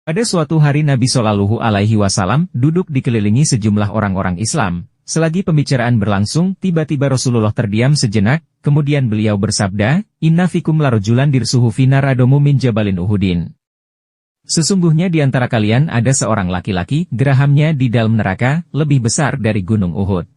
Pada suatu hari Nabi Shallallahu Alaihi Wasallam duduk dikelilingi sejumlah orang-orang Islam. Selagi pembicaraan berlangsung, tiba-tiba Rasulullah terdiam sejenak, kemudian beliau bersabda, "Inna fikum larojulan dirsuhu finar adomu min jabalin Uhudin." Sesungguhnya di antara kalian ada seorang laki-laki, gerahamnya di dalam neraka, lebih besar dari gunung Uhud.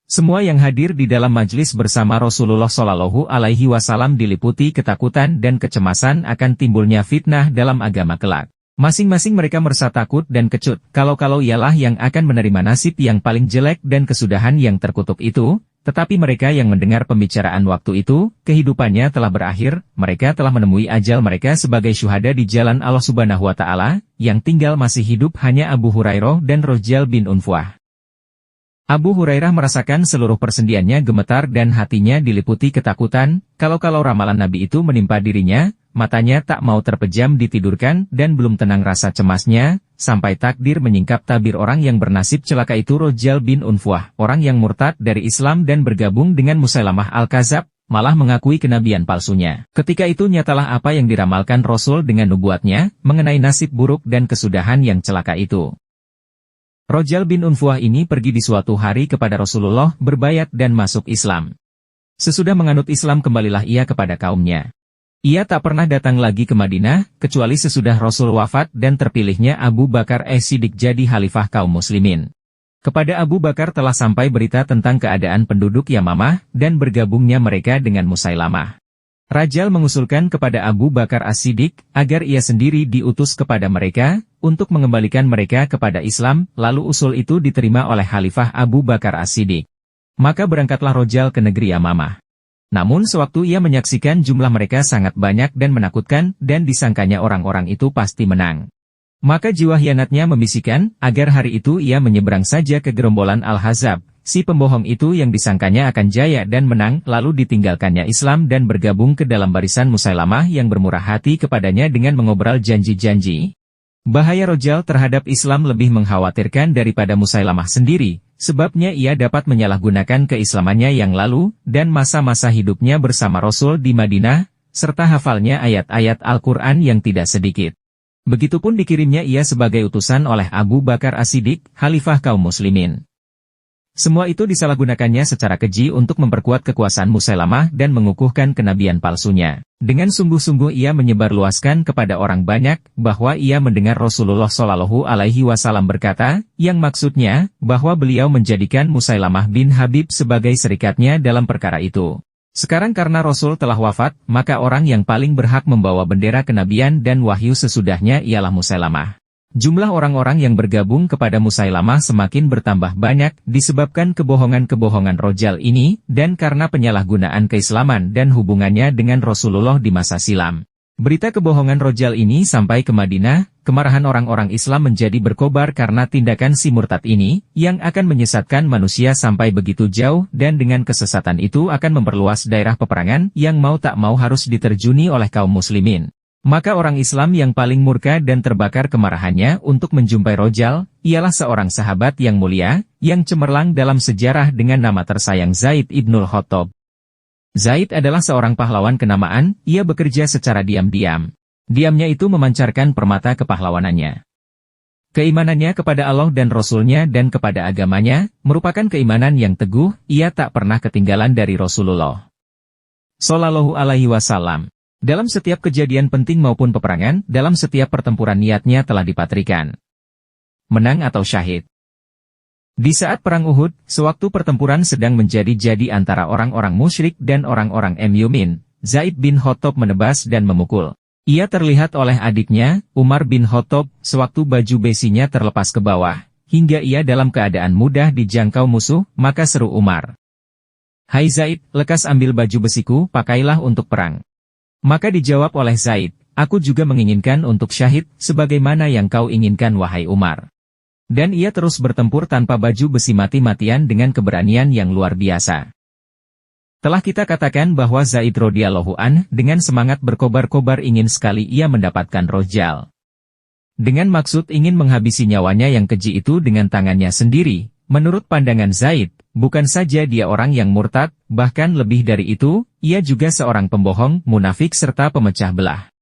Semua yang hadir di dalam majelis bersama Rasulullah Shallallahu Alaihi Wasallam diliputi ketakutan dan kecemasan akan timbulnya fitnah dalam agama kelak. Masing-masing mereka merasa takut dan kecut, kalau-kalau ialah yang akan menerima nasib yang paling jelek dan kesudahan yang terkutuk itu, tetapi mereka yang mendengar pembicaraan waktu itu, kehidupannya telah berakhir, mereka telah menemui ajal mereka sebagai syuhada di jalan Allah Subhanahu wa Ta'ala, yang tinggal masih hidup hanya Abu Hurairah dan Rojal bin Unfuah. Abu Hurairah merasakan seluruh persendiannya gemetar dan hatinya diliputi ketakutan, kalau-kalau ramalan Nabi itu menimpa dirinya, matanya tak mau terpejam ditidurkan dan belum tenang rasa cemasnya, sampai takdir menyingkap tabir orang yang bernasib celaka itu Rojal bin Unfuah, orang yang murtad dari Islam dan bergabung dengan Musailamah Al-Kadzab, malah mengakui kenabian palsunya. Ketika itu nyatalah apa yang diramalkan Rasul dengan nubuatnya, mengenai nasib buruk dan kesudahan yang celaka itu. Rojal bin Unfuah ini pergi di suatu hari kepada Rasulullah berbayat dan masuk Islam. Sesudah menganut Islam kembalilah ia kepada kaumnya. Ia tak pernah datang lagi ke Madinah, kecuali sesudah Rasul wafat dan terpilihnya Abu Bakar As-Siddiq jadi khalifah kaum muslimin. Kepada Abu Bakar telah sampai berita tentang keadaan penduduk Yamamah, dan bergabungnya mereka dengan Musailamah. Rajal mengusulkan kepada Abu Bakar As-Siddiq, agar ia sendiri diutus kepada mereka, untuk mengembalikan mereka kepada Islam, lalu usul itu diterima oleh Khalifah Abu Bakar As-Siddiq. Maka berangkatlah Rojal ke negeri Yamamah. Namun sewaktu ia menyaksikan jumlah mereka sangat banyak dan menakutkan, dan disangkanya orang-orang itu pasti menang. Maka jiwa hianatnya membisikkan, agar hari itu ia menyeberang saja ke gerombolan Al-Hazab, si pembohong itu yang disangkanya akan jaya dan menang, lalu ditinggalkannya Islam dan bergabung ke dalam barisan Musailamah yang bermurah hati kepadanya dengan mengobrol janji-janji. Bahaya Rojal terhadap Islam lebih mengkhawatirkan daripada Musailamah sendiri, sebabnya ia dapat menyalahgunakan keislamannya yang lalu, dan masa-masa hidupnya bersama Rasul di Madinah, serta hafalnya ayat-ayat Al-Quran yang tidak sedikit. Begitupun dikirimnya ia sebagai utusan oleh Abu Bakar As-Siddiq, khalifah kaum muslimin. Semua itu disalahgunakannya secara keji untuk memperkuat kekuasaan Musailamah dan mengukuhkan kenabian palsunya. Dengan sungguh-sungguh ia menyebarluaskan kepada orang banyak, bahwa ia mendengar Rasulullah Shallallahu Alaihi Wasallam berkata, yang maksudnya, bahwa beliau menjadikan Musailamah bin Habib sebagai serikatnya dalam perkara itu. Sekarang karena Rasul telah wafat, maka orang yang paling berhak membawa bendera kenabian dan wahyu sesudahnya ialah Musailamah. Jumlah orang-orang yang bergabung kepada Musailamah semakin bertambah banyak, disebabkan kebohongan-kebohongan Rojal ini, dan karena penyalahgunaan keislaman dan hubungannya dengan Rasulullah di masa silam. Berita kebohongan Rojal ini sampai ke Madinah, kemarahan orang-orang Islam menjadi berkobar karena tindakan si murtad ini, yang akan menyesatkan manusia sampai begitu jauh, dan dengan kesesatan itu akan memperluas daerah peperangan, yang mau tak mau harus diterjuni oleh kaum muslimin. Maka orang Islam yang paling murka dan terbakar kemarahannya untuk menjumpai Rojal, ialah seorang sahabat yang mulia, yang cemerlang dalam sejarah dengan nama tersayang Zaid ibnul Khattab. Zaid adalah seorang pahlawan kenamaan, ia bekerja secara diam-diam. Diamnya itu memancarkan permata kepahlawanannya. Keimanannya kepada Allah dan Rasul-Nya dan kepada agamanya, merupakan keimanan yang teguh, ia tak pernah ketinggalan dari Rasulullah Shallallahu Alaihi Wasallam. Dalam setiap kejadian penting maupun peperangan, dalam setiap pertempuran niatnya telah dipatrikan menang atau syahid. Di saat perang Uhud, sewaktu pertempuran sedang menjadi-jadi antara orang-orang musyrik dan orang-orang Mu'min, Zaid bin Khattab menebas dan memukul. Ia terlihat oleh adiknya, Umar bin Khattab, sewaktu baju besinya terlepas ke bawah, hingga ia dalam keadaan mudah dijangkau musuh, maka seru Umar, "Hai Zaid, lekas ambil baju besiku, pakailah untuk perang." Maka dijawab oleh Zaid, "Aku juga menginginkan untuk syahid, sebagaimana yang kau inginkan wahai Umar." Dan ia terus bertempur tanpa baju besi mati-matian dengan keberanian yang luar biasa. Telah kita katakan bahwa Zaid radhiyallahu anh dengan semangat berkobar-kobar ingin sekali ia mendapatkan Rojal. Dengan maksud ingin menghabisi nyawanya yang keji itu dengan tangannya sendiri. Menurut pandangan Zaid, bukan saja dia orang yang murtad, bahkan lebih dari itu, ia juga seorang pembohong, munafik serta pemecah belah.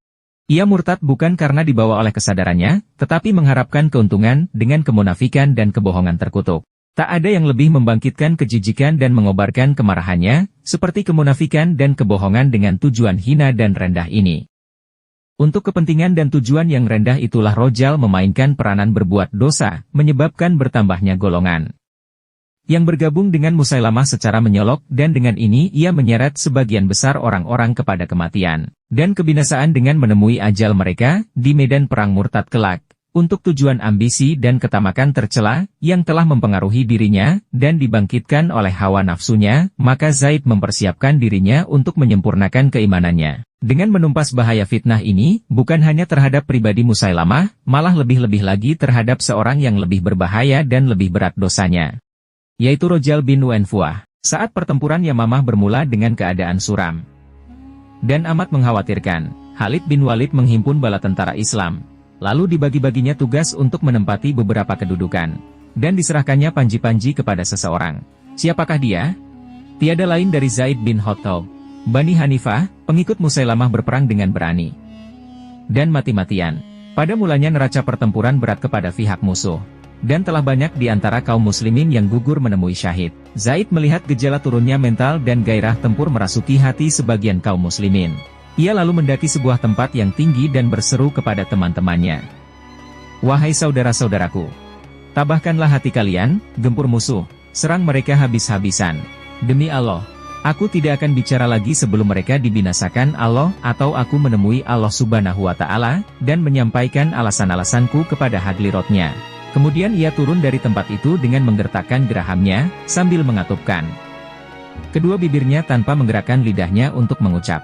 Ia murtad bukan karena dibawa oleh kesadarannya, tetapi mengharapkan keuntungan dengan kemunafikan dan kebohongan terkutuk. Tak ada yang lebih membangkitkan kejijikan dan mengobarkan kemarahannya, seperti kemunafikan dan kebohongan dengan tujuan hina dan rendah ini. Untuk kepentingan dan tujuan yang rendah itulah Rojal memainkan peranan berbuat dosa, menyebabkan bertambahnya golongan yang bergabung dengan Musailamah secara menyolok, dan dengan ini ia menyeret sebagian besar orang-orang kepada kematian dan kebinasaan dengan menemui ajal mereka di medan perang murtad kelak, untuk tujuan ambisi dan ketamakan tercela yang telah mempengaruhi dirinya dan dibangkitkan oleh hawa nafsunya. Maka Zaid mempersiapkan dirinya untuk menyempurnakan keimanannya dengan menumpas bahaya fitnah ini, bukan hanya terhadap pribadi Musailamah, malah lebih-lebih lagi terhadap seorang yang lebih berbahaya dan lebih berat dosanya, yaitu Rojal bin Unfuah. Saat pertempuran Yamamah bermula dengan keadaan suram dan amat mengkhawatirkan, Khalid bin Walid menghimpun bala tentara Islam, lalu dibagi-baginya tugas untuk menempati beberapa kedudukan, dan diserahkannya panji-panji kepada seseorang. Siapakah dia? Tiada lain dari Zaid bin Khattab. Bani Hanifah, pengikut Musailamah berperang dengan berani dan mati-matian. Pada mulanya neraca pertempuran berat kepada pihak musuh, dan telah banyak di antara kaum muslimin yang gugur menemui syahid. Zaid melihat gejala turunnya mental dan gairah tempur merasuki hati sebagian kaum muslimin. Ia lalu mendaki sebuah tempat yang tinggi dan berseru kepada teman-temannya. Wahai saudara-saudaraku, tabahkanlah hati kalian, gempur musuh, serang mereka habis-habisan. Demi Allah, aku tidak akan bicara lagi sebelum mereka dibinasakan Allah, atau aku menemui Allah Subhanahu wa Ta'ala, dan menyampaikan alasan-alasanku kepada Hadlirotnya. Kemudian ia turun dari tempat itu dengan menggertakkan gerahamnya, sambil mengatupkan kedua bibirnya tanpa menggerakkan lidahnya untuk mengucap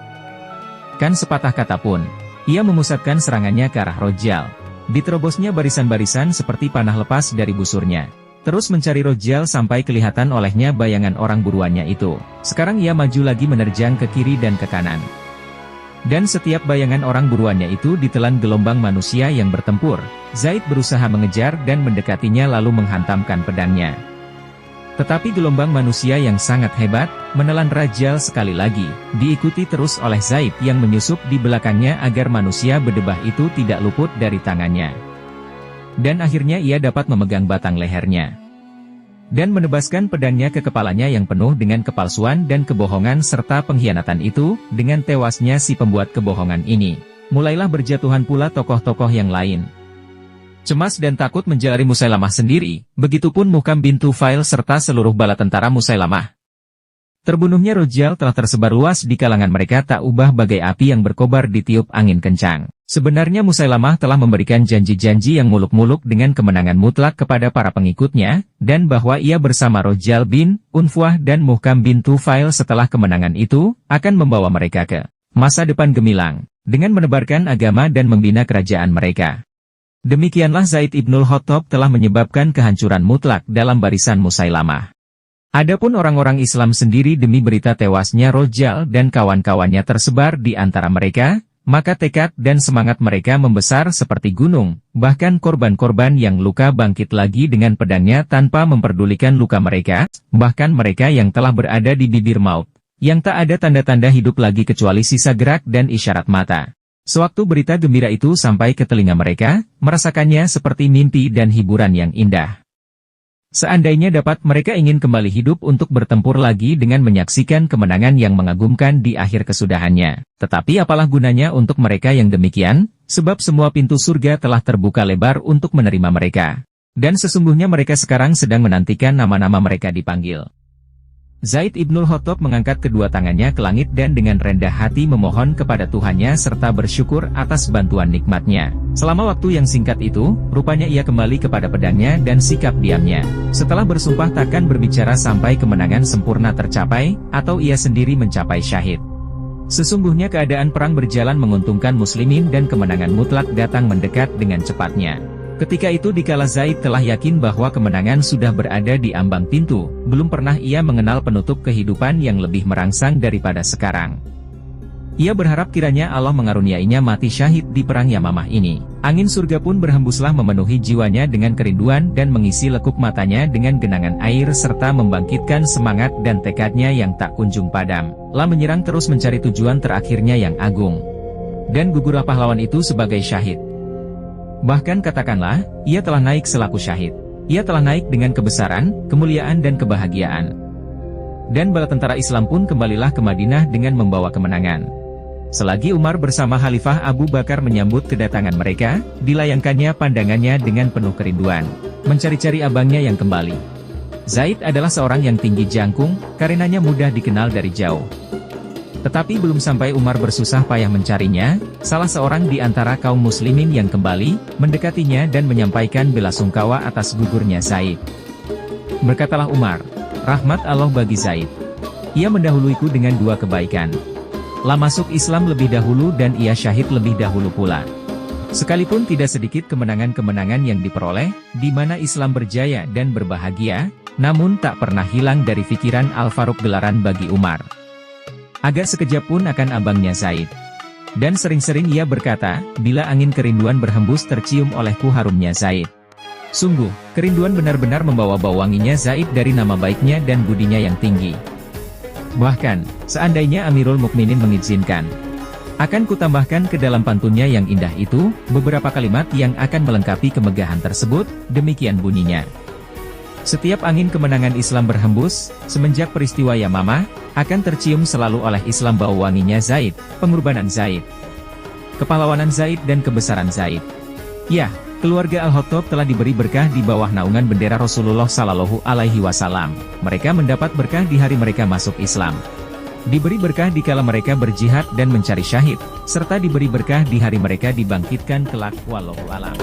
kan sepatah kata pun. Ia memusatkan serangannya ke arah Rojal. Diterobosnya barisan-barisan seperti panah lepas dari busurnya. Terus mencari Rojal sampai kelihatan olehnya bayangan orang buruannya itu. Sekarang ia maju lagi menerjang ke kiri dan ke kanan. Dan setiap bayangan orang buruannya itu ditelan gelombang manusia yang bertempur. Zaid berusaha mengejar dan mendekatinya lalu menghantamkan pedangnya. Tetapi gelombang manusia yang sangat hebat, menelan Rojal sekali lagi, diikuti terus oleh Zaid yang menyusup di belakangnya agar manusia berdebah itu tidak luput dari tangannya. Dan akhirnya ia dapat memegang batang lehernya dan menebaskan pedangnya ke kepalanya yang penuh dengan kepalsuan dan kebohongan serta pengkhianatan itu. Dengan tewasnya si pembuat kebohongan ini, mulailah berjatuhan pula tokoh-tokoh yang lain. Cemas dan takut menjalari Musailamah sendiri, begitupun Muhkam bin Tufail serta seluruh bala tentara Musailamah. Terbunuhnya Rojal telah tersebar luas di kalangan mereka tak ubah bagai api yang berkobar ditiup angin kencang. Sebenarnya Musailamah telah memberikan janji-janji yang muluk-muluk dengan kemenangan mutlak kepada para pengikutnya, dan bahwa ia bersama Rojal bin Unfuah dan Muhkam bin Tufail setelah kemenangan itu, akan membawa mereka ke masa depan gemilang, dengan menebarkan agama dan membina kerajaan mereka. Demikianlah Zaid ibnul Khattab telah menyebabkan kehancuran mutlak dalam barisan Musailamah. Adapun orang-orang Islam sendiri demi berita tewasnya Rojal dan kawan-kawannya tersebar di antara mereka, maka tekad dan semangat mereka membesar seperti gunung, bahkan korban-korban yang luka bangkit lagi dengan pedangnya tanpa memperdulikan luka mereka, bahkan mereka yang telah berada di bibir maut, yang tak ada tanda-tanda hidup lagi kecuali sisa gerak dan isyarat mata. Sewaktu berita gembira itu sampai ke telinga mereka, merasakannya seperti mimpi dan hiburan yang indah. Seandainya dapat, mereka ingin kembali hidup untuk bertempur lagi dengan menyaksikan kemenangan yang mengagumkan di akhir kesudahannya. Tetapi apalah gunanya untuk mereka yang demikian, sebab semua pintu surga telah terbuka lebar untuk menerima mereka. Dan sesungguhnya mereka sekarang sedang menantikan nama-nama mereka dipanggil. Zaid ibnul Khattab mengangkat kedua tangannya ke langit dan dengan rendah hati memohon kepada Tuhannya serta bersyukur atas bantuan nikmatnya. Selama waktu yang singkat itu, rupanya ia kembali kepada pedangnya dan sikap diamnya. Setelah bersumpah takkan berbicara sampai kemenangan sempurna tercapai, atau ia sendiri mencapai syahid. Sesungguhnya keadaan perang berjalan menguntungkan muslimin dan kemenangan mutlak datang mendekat dengan cepatnya. Ketika itu dikala Zaid telah yakin bahwa kemenangan sudah berada di ambang pintu, belum pernah ia mengenal penutup kehidupan yang lebih merangsang daripada sekarang. Ia berharap kiranya Allah mengaruniainya mati syahid di perang Yamamah ini. Angin surga pun berhembuslah memenuhi jiwanya dengan kerinduan dan mengisi lekuk matanya dengan genangan air serta membangkitkan semangat dan tekadnya yang tak kunjung padam. Lah menyerang terus mencari tujuan terakhirnya yang agung. Dan gugurlah pahlawan itu sebagai syahid. Bahkan katakanlah, ia telah naik selaku syahid. Ia telah naik dengan kebesaran, kemuliaan dan kebahagiaan. Dan bala tentara Islam pun kembalilah ke Madinah dengan membawa kemenangan. Selagi Umar bersama Khalifah Abu Bakar menyambut kedatangan mereka, dilayangkannya pandangannya dengan penuh kerinduan, mencari-cari abangnya yang kembali. Zaid adalah seorang yang tinggi jangkung, karenanya mudah dikenal dari jauh. Tetapi belum sampai Umar bersusah payah mencarinya, salah seorang di antara kaum muslimin yang kembali, mendekatinya dan menyampaikan bela sungkawa atas gugurnya Zaid. Berkatalah Umar, "Rahmat Allah bagi Zaid. Ia mendahuluiku dengan 2 kebaikan. Lah masuk Islam lebih dahulu dan ia syahid lebih dahulu pula. Sekalipun tidak sedikit kemenangan-kemenangan yang diperoleh, di mana Islam berjaya dan berbahagia, namun tak pernah hilang dari pikiran Al-Faruq gelaran bagi Umar. Agak sekejap pun akan abangnya Zaid. Dan sering-sering ia berkata, bila angin kerinduan berhembus tercium olehku harumnya Zaid. Sungguh, kerinduan benar-benar membawa bau wanginya Zaid dari nama baiknya dan budinya yang tinggi. Bahkan, seandainya Amirul Mukminin mengizinkan, akan kutambahkan ke dalam pantunnya yang indah itu, beberapa kalimat yang akan melengkapi kemegahan tersebut, demikian bunyinya. Setiap angin kemenangan Islam berhembus, semenjak peristiwa Yamamah, akan tercium selalu oleh Islam bau wanginya Zaid, pengorbanan Zaid, kepahlawanan Zaid dan kebesaran Zaid. Ya, keluarga Al-Khattab telah diberi berkah di bawah naungan bendera Rasulullah Sallallahu Alaihi Wasallam. Mereka mendapat berkah di hari mereka masuk Islam. Diberi berkah dikala mereka berjihad dan mencari syahid, serta diberi berkah di hari mereka dibangkitkan kelak. Wallahu a'lam.